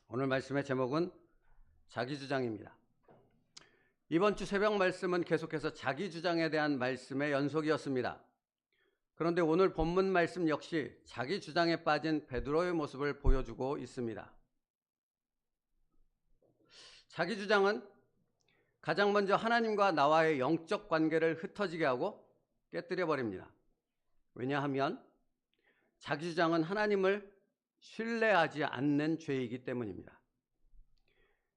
오늘 말씀의 제목은 자기주장입니다. 이번 주 새벽 말씀은 계속해서 자기주장에 대한 말씀의 연속이었습니다. 그런데 오늘 본문 말씀 역시 자기주장에 빠진 베드로의 모습을 보여주고 있습니다. 자기주장은 가장 먼저 하나님과 나와의 영적 관계를 흩어지게 하고 깨뜨려 버립니다. 왜냐하면 자기주장은 하나님을 신뢰하지 않는 죄이기 때문입니다.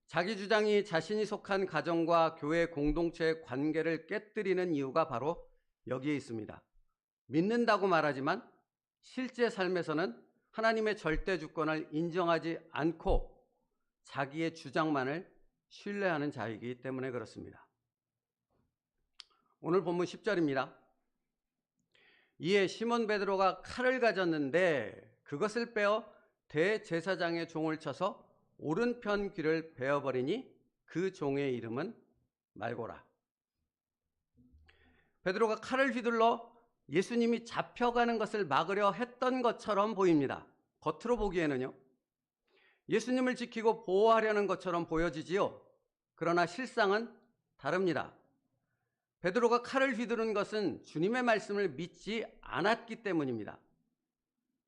자기 주장이 자신이 속한 가정과 교회 공동체의 관계를 깨뜨리는 이유가 바로 여기에 있습니다. 믿는다고 말하지만 실제 삶에서는 하나님의 절대 주권을 인정하지 않고 자기의 주장만을 신뢰하는 자이기 때문에 그렇습니다. 오늘 본문 10절입니다. 이에 시몬 베드로가 칼을 가졌는데 그것을 빼어 대제사장의 종을 쳐서 오른편 귀를 베어버리니 그 종의 이름은 말고라. 베드로가 칼을 휘둘러 예수님이 잡혀가는 것을 막으려 했던 것처럼 보입니다. 겉으로 보기에는요. 예수님을 지키고 보호하려는 것처럼 보여지지요. 그러나 실상은 다릅니다. 베드로가 칼을 휘두른 것은 주님의 말씀을 믿지 않았기 때문입니다.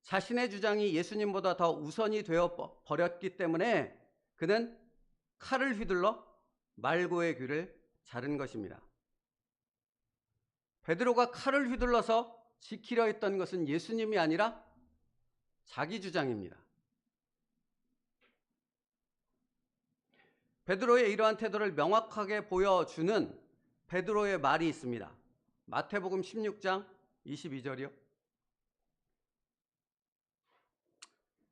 자신의 주장이 예수님보다 더 우선이 되어 버렸기 때문에 그는 칼을 휘둘러 말고의 귀를 자른 것입니다. 베드로가 칼을 휘둘러서 지키려 했던 것은 예수님이 아니라 자기 주장입니다. 베드로의 이러한 태도를 명확하게 보여주는 베드로의 말이 있습니다. 마태복음 16장 22절이요.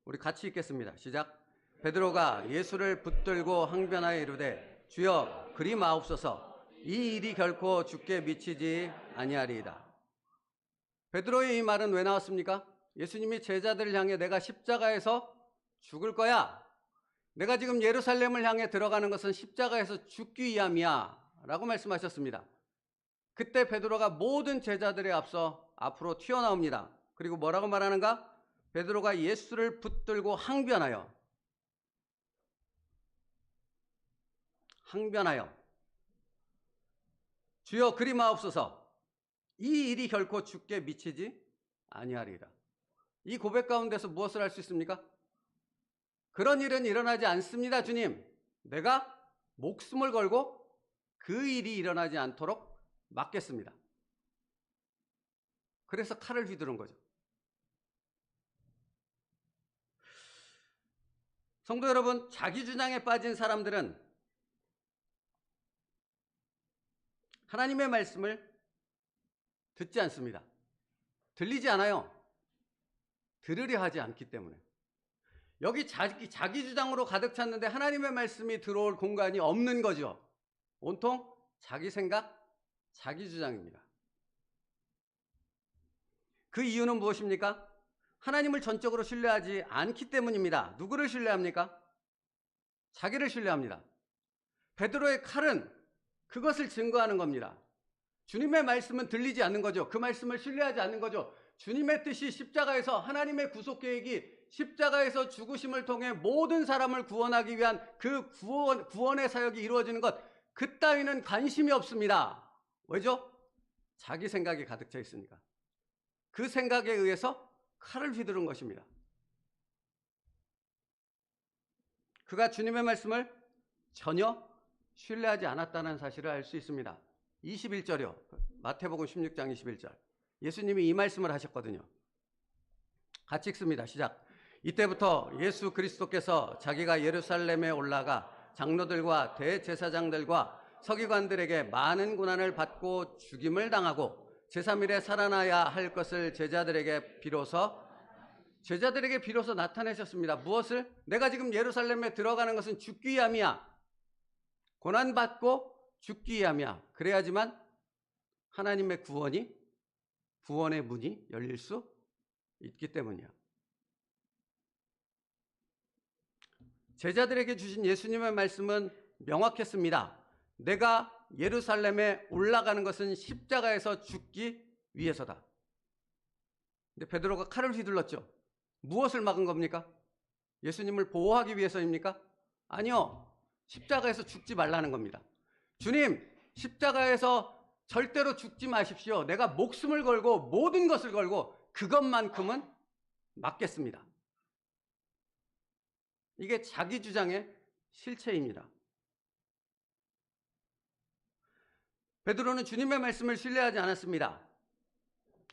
우리 같이 읽겠습니다. 시작. 베드로가 예수를 붙들고 항변하여 이르되 주여 그리 마옵소서 이 일이 결코 주께 미치지 아니하리이다. 베드로의 이 말은 왜 나왔습니까? 예수님이 제자들을 향해 내가 십자가에서 죽을 거야. 내가 지금 예루살렘을 향해 들어가는 것은 십자가에서 죽기 위함이야 라고 말씀하셨습니다. 그때 베드로가 모든 제자들에 앞서 앞으로 튀어나옵니다. 그리고 뭐라고 말하는가? 베드로가 예수를 붙들고 항변하여 주여 그리 마옵소서 이 일이 결코 주께 미치지 아니하리이다. 이 고백 가운데서 무엇을 할 수 있습니까? 그런 일은 일어나지 않습니다. 주님, 내가 목숨을 걸고 그 일이 일어나지 않도록 막겠습니다. 그래서 칼을 휘두른 거죠. 성도 여러분, 자기 주장에 빠진 사람들은 하나님의 말씀을 듣지 않습니다. 들리지 않아요. 들으려 하지 않기 때문에. 여기 자기 주장으로 가득 찼는데 하나님의 말씀이 들어올 공간이 없는 거죠. 온통 자기 생각, 자기 주장입니다. 그 이유는 무엇입니까? 하나님을 전적으로 신뢰하지 않기 때문입니다. 누구를 신뢰합니까? 자기를 신뢰합니다. 베드로의 칼은 그것을 증거하는 겁니다. 주님의 말씀은 들리지 않는 거죠. 그 말씀을 신뢰하지 않는 거죠. 주님의 뜻이 십자가에서 하나님의 구속 계획이 십자가에서 죽으심을 통해 모든 사람을 구원하기 위한 그 구원의 사역이 이루어지는 것, 그 따위는 관심이 없습니다. 왜죠? 자기 생각이 가득 차 있으니까. 그 생각에 의해서 칼을 휘두른 것입니다. 그가 주님의 말씀을 전혀 신뢰하지 않았다는 사실을 알 수 있습니다. 21절이요. 마태복음 16장 21절. 예수님이 이 말씀을 하셨거든요. 같이 읽습니다. 시작. 이때부터 예수 그리스도께서 자기가 예루살렘에 올라가 장로들과 대제사장들과 서기관들에게 많은 고난을 받고 죽임을 당하고 제3일에 살아나야 할 것을 제자들에게 비로소 나타내셨습니다. 무엇을? 내가 지금 예루살렘에 들어가는 것은 죽기 위함이야. 고난받고 죽기 위함이야. 그래야지만 하나님의 구원의 문이 열릴 수 있기 때문이야. 제자들에게 주신 예수님의 말씀은 명확했습니다. 내가 예루살렘에 올라가는 것은 십자가에서 죽기 위해서다. 근데 베드로가 칼을 휘둘렀죠. 무엇을 막은 겁니까? 예수님을 보호하기 위해서입니까? 아니요. 십자가에서 죽지 말라는 겁니다. 주님, 십자가에서 절대로 죽지 마십시오. 내가 목숨을 걸고 모든 것을 걸고 그것만큼은 막겠습니다. 이게 자기 주장의 실체입니다. 베드로는 주님의 말씀을 신뢰하지 않았습니다.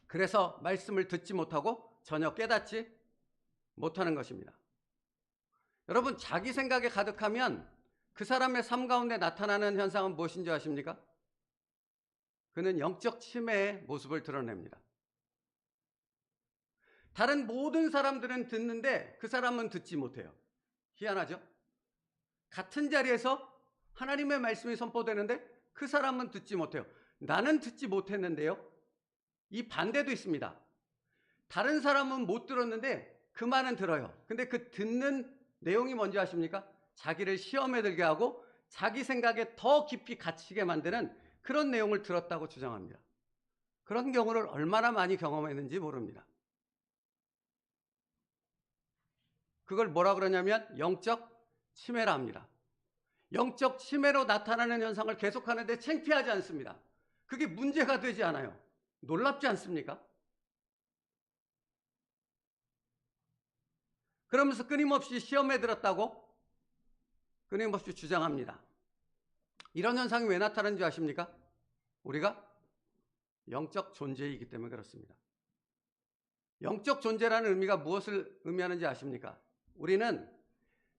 그래서 말씀을 듣지 못하고 전혀 깨닫지 못하는 것입니다. 여러분, 자기 생각에 가득하면 그 사람의 삶 가운데 나타나는 현상은 무엇인 줄 아십니까? 그는 영적 치매의 모습을 드러냅니다. 다른 모든 사람들은 듣는데 그 사람은 듣지 못해요. 희한하죠? 같은 자리에서 하나님의 말씀이 선포되는데 그 사람은 듣지 못해요. 나는 듣지 못했는데요. 이 반대도 있습니다. 다른 사람은 못 들었는데 그 말은 들어요. 근데 그 듣는 내용이 뭔지 아십니까? 자기를 시험에 들게 하고 자기 생각에 더 깊이 갇히게 만드는 그런 내용을 들었다고 주장합니다. 그런 경우를 얼마나 많이 경험했는지 모릅니다. 그걸 뭐라 그러냐면 영적 치매라 합니다. 영적 치매로 나타나는 현상을 계속하는데 창피하지 않습니다. 그게 문제가 되지 않아요. 놀랍지 않습니까? 그러면서 끊임없이 시험에 들었다고 끊임없이 주장합니다. 이런 현상이 왜 나타나는지 아십니까? 우리가 영적 존재이기 때문에 그렇습니다. 영적 존재라는 의미가 무엇을 의미하는지 아십니까? 우리는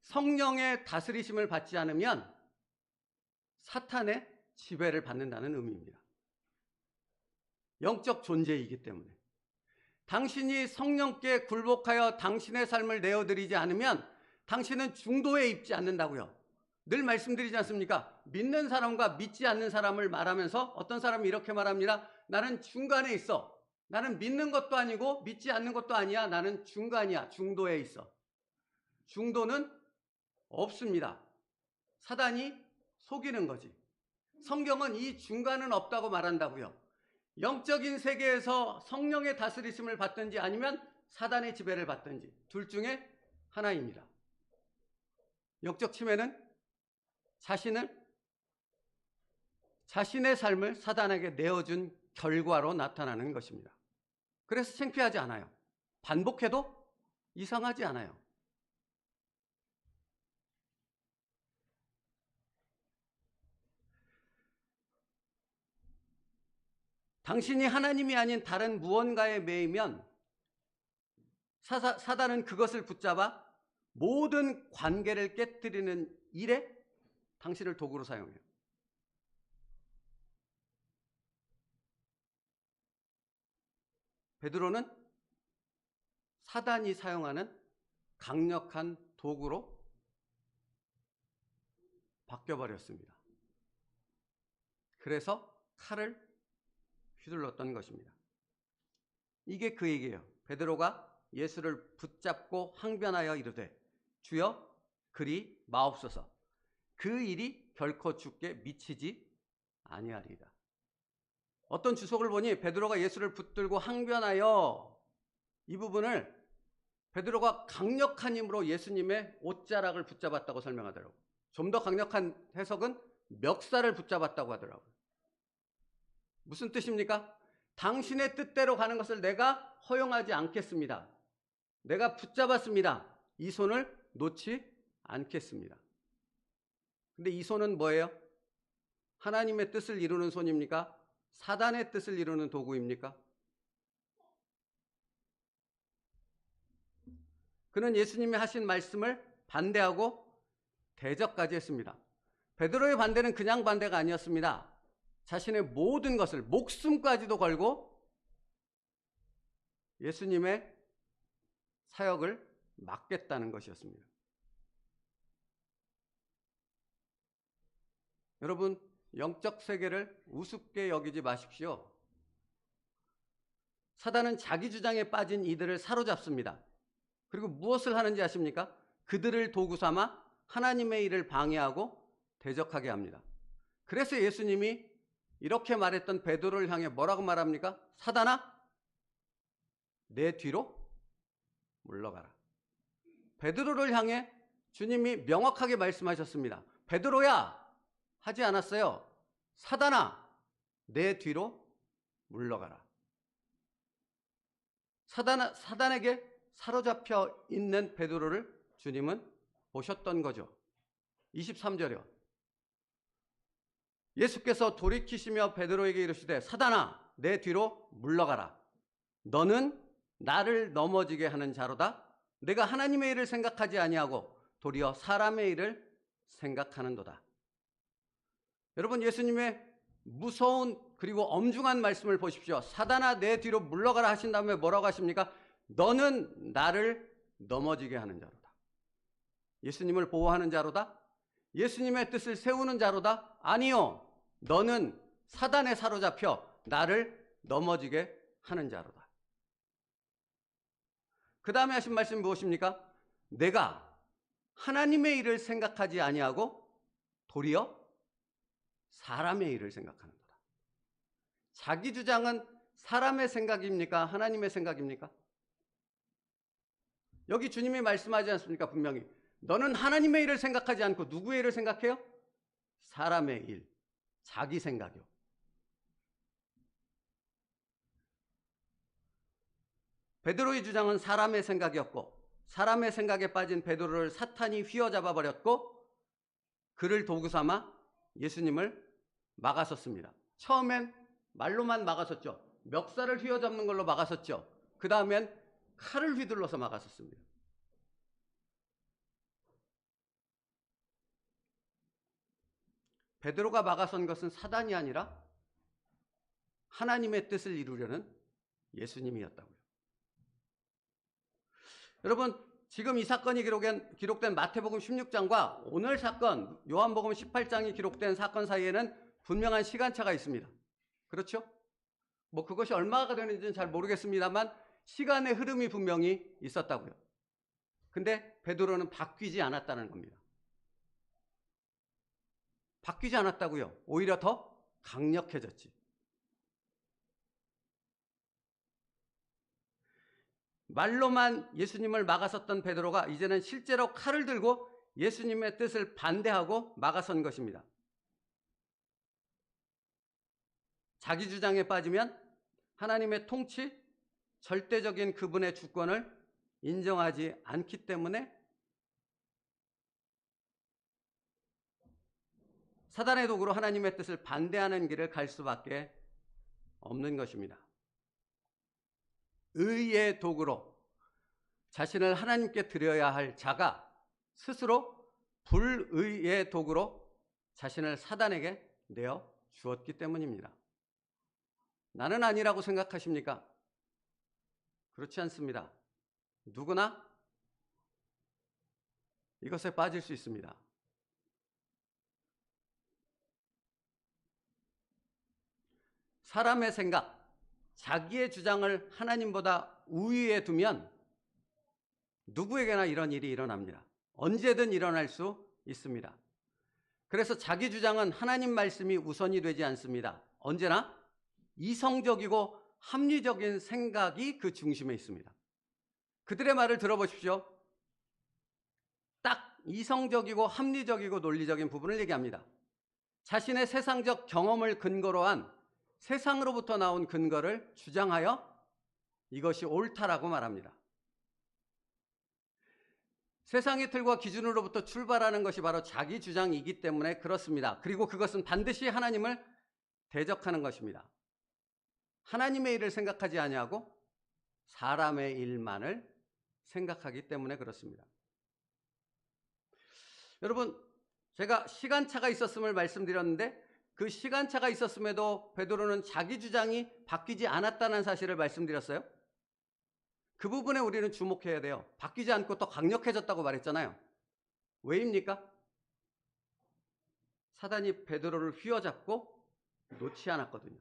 성령의 다스리심을 받지 않으면 사탄의 지배를 받는다는 의미입니다. 영적 존재이기 때문에. 당신이 성령께 굴복하여 당신의 삶을 내어드리지 않으면 당신은 중도에 있지 않는다고요. 늘 말씀드리지 않습니까? 믿는 사람과 믿지 않는 사람을 말하면서 어떤 사람이 이렇게 말합니다. 나는 중간에 있어. 나는 믿는 것도 아니고 믿지 않는 것도 아니야. 나는 중간이야. 중도에 있어. 중도는 없습니다. 사단이 속이는 거지. 성경은 이 중간은 없다고 말한다고요. 영적인 세계에서 성령의 다스리심을 받든지 아니면 사단의 지배를 받든지 둘 중에 하나입니다. 영적 치매는 자신의 삶을 사단에게 내어준 결과로 나타나는 것입니다. 그래서 창피하지 않아요. 반복해도 이상하지 않아요. 당신이 하나님이 아닌 다른 무언가에 매이면 사단은 그것을 붙잡아 모든 관계를 깨뜨리는 일에 당신을 도구로 사용해요. 베드로는 사단이 사용하는 강력한 도구로 바뀌어버렸습니다. 그래서 칼을 휘둘렀던 것입니다. 이게 그 얘기예요. 베드로가 예수를 붙잡고 항변하여 이르되 주여 그리 마옵소서. 그 일이 결코 주께 미치지 아니하리이다. 어떤 주석을 보니 베드로가 예수를 붙들고 항변하여 이 부분을 베드로가 강력한 힘으로 예수님의 옷자락을 붙잡았다고 설명하더라고요. 좀 더 강력한 해석은 멱살을 붙잡았다고 하더라고요. 무슨 뜻입니까? 당신의 뜻대로 가는 것을 내가 허용하지 않겠습니다. 내가 붙잡았습니다. 이 손을 놓지 않겠습니다. 근데 이 손은 뭐예요? 하나님의 뜻을 이루는 손입니까? 사단의 뜻을 이루는 도구입니까? 그는 예수님이 하신 말씀을 반대하고 대적까지 했습니다. 베드로의 반대는 그냥 반대가 아니었습니다. 자신의 모든 것을 목숨까지도 걸고 예수님의 사역을 막겠다는 것이었습니다. 여러분, 영적 세계를 우습게 여기지 마십시오. 사단은 자기 주장에 빠진 이들을 사로잡습니다. 그리고 무엇을 하는지 아십니까? 그들을 도구 삼아 하나님의 일을 방해하고 대적하게 합니다. 그래서 예수님이 이렇게 말했던 베드로를 향해 뭐라고 말합니까? 사단아, 내 뒤로 물러가라. 베드로를 향해 주님이 명확하게 말씀하셨습니다. 베드로야 하지 않았어요. 사단아 내 뒤로 물러가라. 사단에게 사로잡혀 있는 베드로를 주님은 보셨던 거죠. 23절이요. 예수께서 돌이키시며 베드로에게 이르시되 사단아 내 뒤로 물러가라. 너는 나를 넘어지게 하는 자로다. 내가 하나님의 일을 생각하지 아니하고 도리어 사람의 일을 생각하는도다. 여러분, 예수님의 무서운 그리고 엄중한 말씀을 보십시오. 사단아 내 뒤로 물러가라 하신 다음에 뭐라고 하십니까? 너는 나를 넘어지게 하는 자로다. 예수님을 보호하는 자로다? 예수님의 뜻을 세우는 자로다? 아니요. 너는 사단에 사로잡혀 나를 넘어지게 하는 자로다. 그 다음에 하신 말씀이 무엇입니까? 내가 하나님의 일을 생각하지 아니하고 도리어 사람의 일을 생각하는 거다. 자기 주장은 사람의 생각입니까? 하나님의 생각입니까? 여기 주님이 말씀하지 않습니까? 분명히 너는 하나님의 일을 생각하지 않고 누구의 일을 생각해요? 사람의 일, 자기 생각이요. 베드로의 주장은 사람의 생각이었고 사람의 생각에 빠진 베드로를 사탄이 휘어잡아 버렸고 그를 도구 삼아 예수님을 막았었습니다. 처음엔 말로만 막았었죠. 멱살을 휘어잡는 걸로 막았었죠. 그 다음엔 칼을 휘둘러서 막았었습니다. 베드로가 막아선 것은 사단이 아니라 하나님의 뜻을 이루려는 예수님이었다고요. 여러분, 지금 이 사건이 기록된 마태복음 16장과 오늘 사건 요한복음 18장이 기록된 사건 사이에는 분명한 시간차가 있습니다. 그렇죠? 뭐 그것이 얼마가 되는지는 잘 모르겠습니다만 시간의 흐름이 분명히 있었다고요. 근데 베드로는 바뀌지 않았다는 겁니다. 바뀌지 않았다고요. 오히려 더 강력해졌지. 말로만 예수님을 막았었던 베드로가 이제는 실제로 칼을 들고 예수님의 뜻을 반대하고 막아선 것입니다. 자기 주장에 빠지면 하나님의 통치, 절대적인 그분의 주권을 인정하지 않기 때문에 사단의 도구로 하나님의 뜻을 반대하는 길을 갈 수밖에 없는 것입니다. 의의 도구로 자신을 하나님께 드려야 할 자가 스스로 불의의 도구로 자신을 사단에게 내어 주었기 때문입니다. 나는 아니라고 생각하십니까? 그렇지 않습니다. 누구나 이것에 빠질 수 있습니다. 사람의 생각, 자기의 주장을 하나님보다 우위에 두면 누구에게나 이런 일이 일어납니다. 언제든 일어날 수 있습니다. 그래서 자기 주장은 하나님 말씀이 우선이 되지 않습니다. 언제나 이성적이고 합리적인 생각이 그 중심에 있습니다. 그들의 말을 들어보십시오. 딱 이성적이고 합리적이고 논리적인 부분을 얘기합니다. 자신의 세상적 경험을 근거로 한 세상으로부터 나온 근거를 주장하여 이것이 옳다라고 말합니다. 세상의 틀과 기준으로부터 출발하는 것이 바로 자기 주장이기 때문에 그렇습니다. 그리고 그것은 반드시 하나님을 대적하는 것입니다. 하나님의 일을 생각하지 아니하고 사람의 일만을 생각하기 때문에 그렇습니다. 여러분, 제가 시간차가 있었음을 말씀드렸는데 그 시간차가 있었음에도 베드로는 자기 주장이 바뀌지 않았다는 사실을 말씀드렸어요. 그 부분에 우리는 주목해야 돼요. 바뀌지 않고 더 강력해졌다고 말했잖아요. 왜입니까? 사단이 베드로를 휘어잡고 놓지 않았거든요.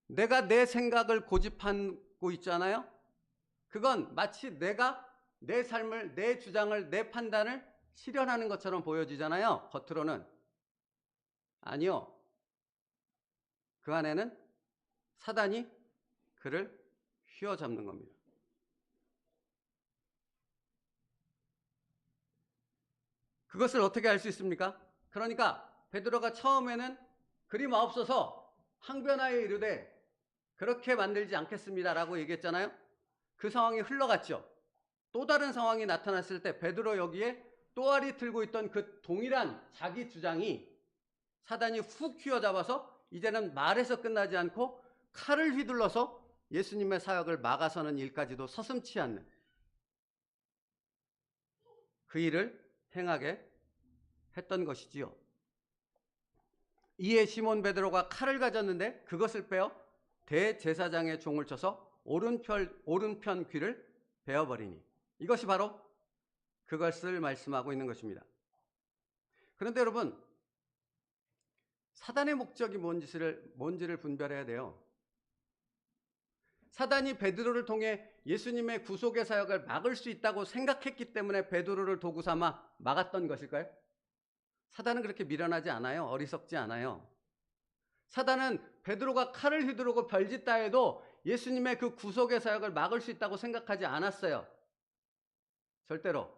내가 내 생각을 고집하고 있잖아요. 그건 마치 내가 내 삶을, 내 주장을, 내 판단을 실현하는 것처럼 보여지잖아요. 겉으로는. 아니요. 그 안에는 사단이 그를 휘어잡는 겁니다. 그것을 어떻게 알 수 있습니까? 그러니까 베드로가 처음에는 그리 마옵소서 항변하여 이르되 그렇게 만들지 않겠습니다라고 얘기했잖아요. 그 상황이 흘러갔죠. 또 다른 상황이 나타났을 때 베드로 여기에 또아리 들고 있던 그 동일한 자기 주장이 사단이 훅 휘어잡아서 이제는 말에서 끝나지 않고 칼을 휘둘러서 예수님의 사역을 막아서는 일까지도 서슴지 않는 그 일을 행하게 했던 것이지요. 이에 시몬 베드로가 칼을 가졌는데 그것을 빼어 대제사장의 종을 쳐서 오른편 귀를 베어버리니, 이것이 바로 그것을 말씀하고 있는 것입니다. 그런데 여러분, 사단의 목적이 뭔지를 분별해야 돼요. 사단이 베드로를 통해 예수님의 구속의 사역을 막을 수 있다고 생각했기 때문에 베드로를 도구 삼아 막았던 것일까요? 사단은 그렇게 미련하지 않아요. 어리석지 않아요. 사단은 베드로가 칼을 휘두르고 별짓다 해도 예수님의 그 구속의 사역을 막을 수 있다고 생각하지 않았어요. 절대로.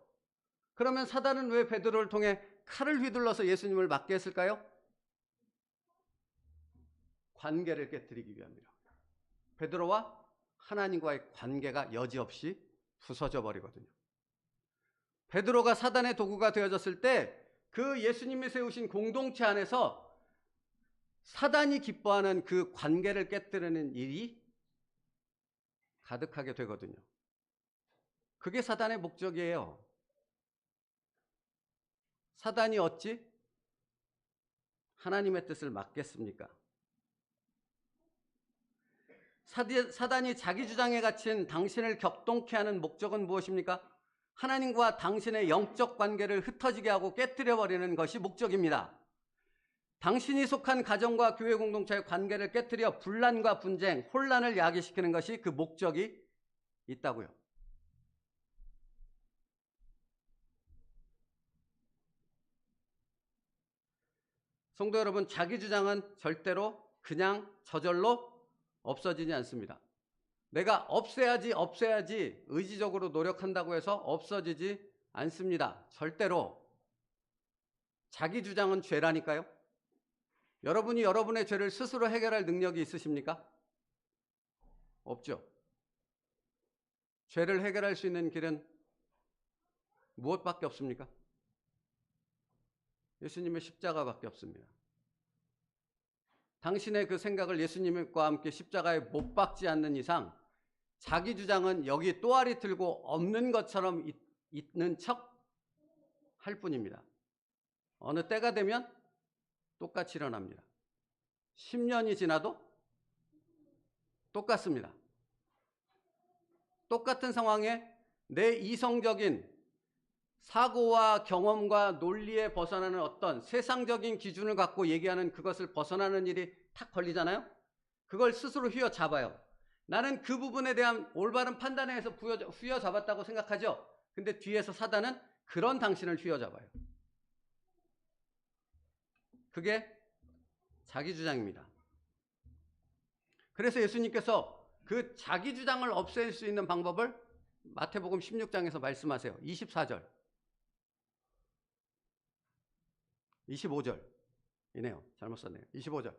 그러면 사단은 왜 베드로를 통해 칼을 휘둘러서 예수님을 막게 했을까요? 관계를 깨뜨리기 위함이라. 베드로와 하나님과의 관계가 여지없이 부서져 버리거든요. 베드로가 사단의 도구가 되어졌을 때 그 예수님이 세우신 공동체 안에서 사단이 기뻐하는 그 관계를 깨뜨리는 일이 가득하게 되거든요. 그게 사단의 목적이에요. 사단이 어찌 하나님의 뜻을 막겠습니까? 사단이 자기 주장에 갇힌 당신을 격동케 하는 목적은 무엇입니까? 하나님과 당신의 영적 관계를 흩어지게 하고 깨뜨려버리는 것이 목적입니다. 당신이 속한 가정과 교회 공동체의 관계를 깨뜨려 분란과 분쟁, 혼란을 야기시키는 것이 그 목적이 있다고요. 성도 여러분, 자기 주장은 절대로 그냥 저절로 없어지지 않습니다. 내가 없애야지 의지적으로 노력한다고 해서 없어지지 않습니다. 절대로. 자기 주장은 죄라니까요. 여러분이 여러분의 죄를 스스로 해결할 능력이 있으십니까? 없죠. 죄를 해결할 수 있는 길은 무엇밖에 없습니까? 예수님의 십자가밖에 없습니다. 당신의 그 생각을 예수님과 함께 십자가에 못 박지 않는 이상 자기 주장은 여기 또아리 들고 없는 것처럼 있는 척 할 뿐입니다. 어느 때가 되면 똑같이 일어납니다. 10년이 지나도 똑같습니다. 똑같은 상황에 내 이성적인 사고와 경험과 논리에 벗어나는 어떤 세상적인 기준을 갖고 얘기하는 그것을 벗어나는 일이 탁 걸리잖아요. 그걸 스스로 휘어잡아요. 나는 그 부분에 대한 올바른 판단에 의해서 휘어잡았다고 생각하죠. 근데 뒤에서 사단은 그런 당신을 휘어잡아요. 그게 자기 주장입니다. 그래서 예수님께서 그 자기 주장을 없앨 수 있는 방법을 마태복음 16장에서 말씀하세요. 24절. 25절이네요. 잘못 썼네요. 25절.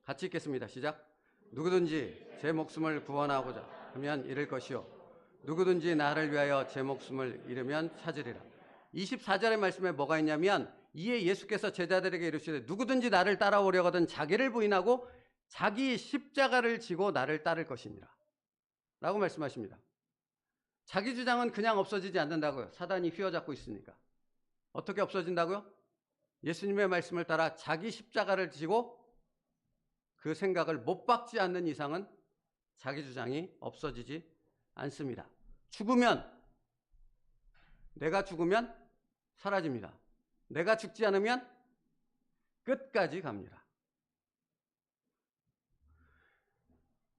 같이 읽겠습니다. 시작. 누구든지 제 목숨을 구원하고자 하면 잃을 것이요. 누구든지 나를 위하여 제 목숨을 잃으면 찾으리라. 24절의 말씀에 뭐가 있냐면 이에 예수께서 제자들에게 이르시되 누구든지 나를 따라오려거든 자기를 부인하고 자기 십자가를 지고 나를 따를 것이니라 라고 말씀하십니다. 자기 주장은 그냥 없어지지 않는다고요. 사단이 휘어잡고 있으니까. 어떻게 없어진다고요? 예수님의 말씀을 따라 자기 십자가를 지고 그 생각을 못 박지 않는 이상은 자기 주장이 없어지지 않습니다. 내가 죽으면 사라집니다. 내가 죽지 않으면 끝까지 갑니다.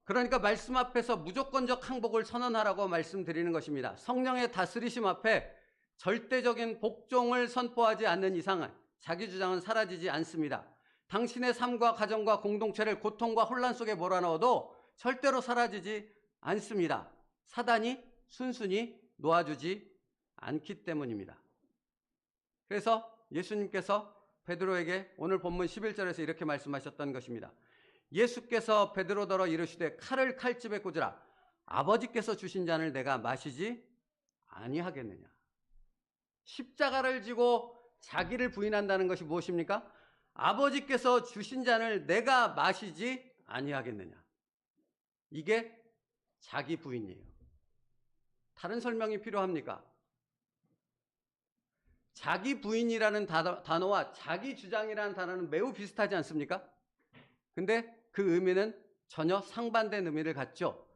그러니까 말씀 앞에서 무조건적 항복을 선언하라고 말씀드리는 것입니다. 성령의 다스리심 앞에 절대적인 복종을 선포하지 않는 이상은 자기 주장은 사라지지 않습니다. 당신의 삶과 가정과 공동체를 고통과 혼란 속에 몰아넣어도 절대로 사라지지 않습니다. 사단이 순순히 놓아주지 않기 때문입니다. 그래서 예수님께서 베드로에게 오늘 본문 11절에서 이렇게 말씀하셨던 것입니다. 예수께서 베드로더러 이르시되 칼을 칼집에 꽂으라. 아버지께서 주신 잔을 내가 마시지 아니하겠느냐. 십자가를 지고 자기를 부인한다는 것이 무엇입니까? 아버지께서 주신 잔을 내가 마시지 아니하겠느냐. 이게 자기 부인이에요. 다른 설명이 필요합니까? 자기 부인이라는 단어와 자기 주장이라는 단어는 매우 비슷하지 않습니까? 근데 그 의미는 전혀 상반된 의미를 갖죠.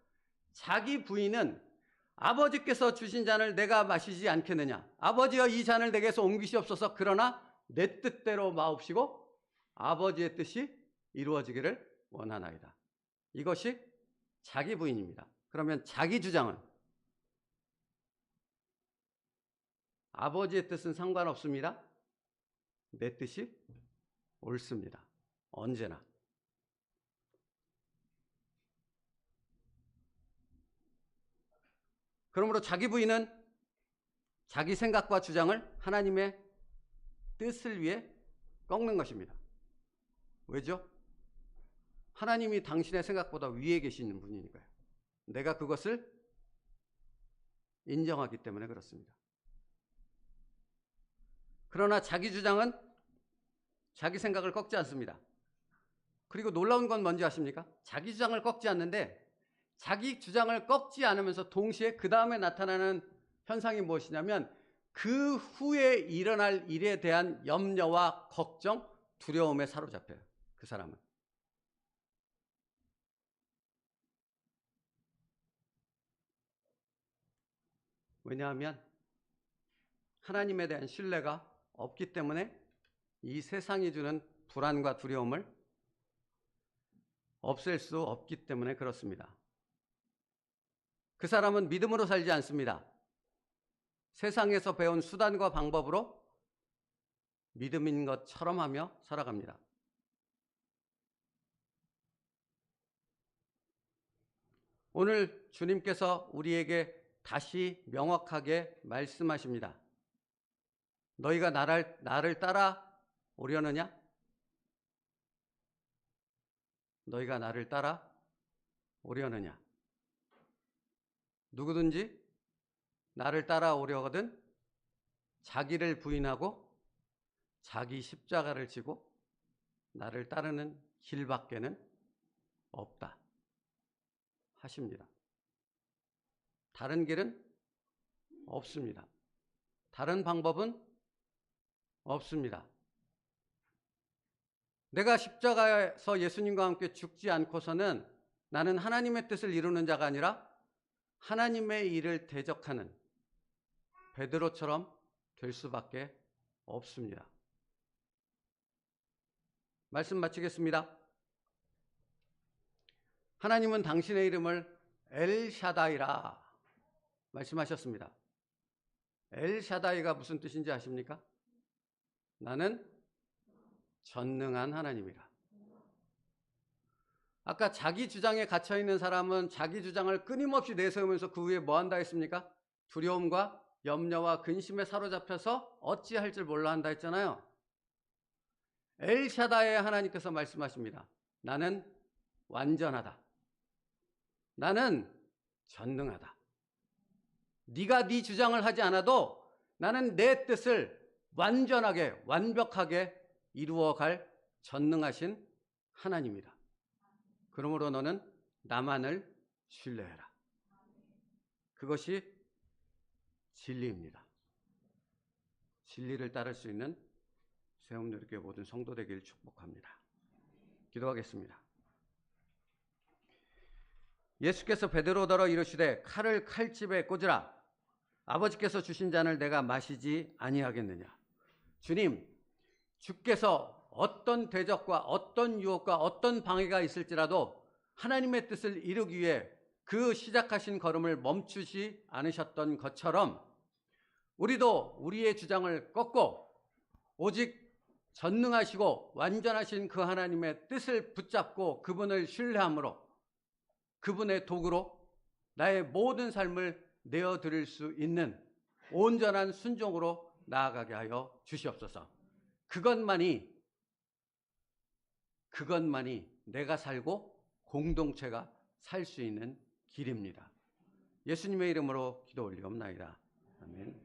자기 부인은 아버지께서 주신 잔을 내가 마시지 않겠느냐. 아버지여 이 잔을 내게서 옮기시옵소서. 그러나 내 뜻대로 마옵시고 아버지의 뜻이 이루어지기를 원하나이다. 이것이 자기 부인입니다. 그러면 자기 주장은 아버지의 뜻은 상관없습니다. 내 뜻이 옳습니다. 언제나. 그러므로 자기 부인은 자기 생각과 주장을 하나님의 뜻을 위해 꺾는 것입니다. 왜죠? 하나님이 당신의 생각보다 위에 계시는 분이니까요. 내가 그것을 인정하기 때문에 그렇습니다. 그러나 자기 주장은 자기 생각을 꺾지 않습니다. 그리고 놀라운 건 뭔지 아십니까? 자기 주장을 꺾지 않는데 자기 주장을 꺾지 않으면서 동시에 그 다음에 나타나는 현상이 무엇이냐면 그 후에 일어날 일에 대한 염려와 걱정, 두려움에 사로잡혀요. 그 사람은. 왜냐하면 하나님에 대한 신뢰가 없기 때문에 이 세상이 주는 불안과 두려움을 없앨 수 없기 때문에 그렇습니다. 그 사람은 믿음으로 살지 않습니다. 세상에서 배운 수단과 방법으로 믿음인 것처럼 하며 살아갑니다. 오늘 주님께서 우리에게 다시 명확하게 말씀하십니다. 너희가 나를 따라 오려느냐? 너희가 나를 따라 오려느냐? 누구든지 나를 따라오려거든 자기를 부인하고 자기 십자가를 지고 나를 따르는 길밖에는 없다 하십니다. 다른 길은 없습니다. 다른 방법은 없습니다. 내가 십자가에서 예수님과 함께 죽지 않고서는 나는 하나님의 뜻을 이루는 자가 아니라 하나님의 일을 대적하는 베드로처럼 될 수밖에 없습니다. 말씀 마치겠습니다. 하나님은 당신의 이름을 엘샤다이라 말씀하셨습니다. 엘샤다이가 무슨 뜻인지 아십니까? 나는 전능한 하나님이라. 아까 자기 주장에 갇혀있는 사람은 자기 주장을 끊임없이 내세우면서 그 위에 뭐 한다 했습니까? 두려움과 염려와 근심에 사로잡혀서 어찌할 줄 몰라 한다 했잖아요. 엘샤다의 하나님께서 말씀하십니다. 나는 완전하다. 나는 전능하다. 네가 네 주장을 하지 않아도 나는 내 뜻을 완전하게 완벽하게 이루어갈 전능하신 하나님이다. 그러므로 너는 나만을 신뢰해라. 그것이 진리입니다. 진리를 따를 수 있는 세움누리교회 모든 성도 되기를 축복합니다. 기도하겠습니다. 예수께서 베드로더러 이르시되 칼을 칼집에 꽂으라. 아버지께서 주신 잔을 내가 마시지 아니하겠느냐. 주님, 주께서 어떤 대적과 어떤 유혹과 어떤 방해가 있을지라도 하나님의 뜻을 이루기 위해 그 시작하신 걸음을 멈추지 않으셨던 것처럼 우리도 우리의 주장을 꺾고 오직 전능하시고 완전하신 그 하나님의 뜻을 붙잡고 그분을 신뢰함으로 그분의 도구로 나의 모든 삶을 내어드릴 수 있는 온전한 순종으로 나아가게 하여 주시옵소서. 그것만이 내가 살고 공동체가 살 수 있는 길입니다. 예수님의 이름으로 기도 올리옵나이다. 아멘.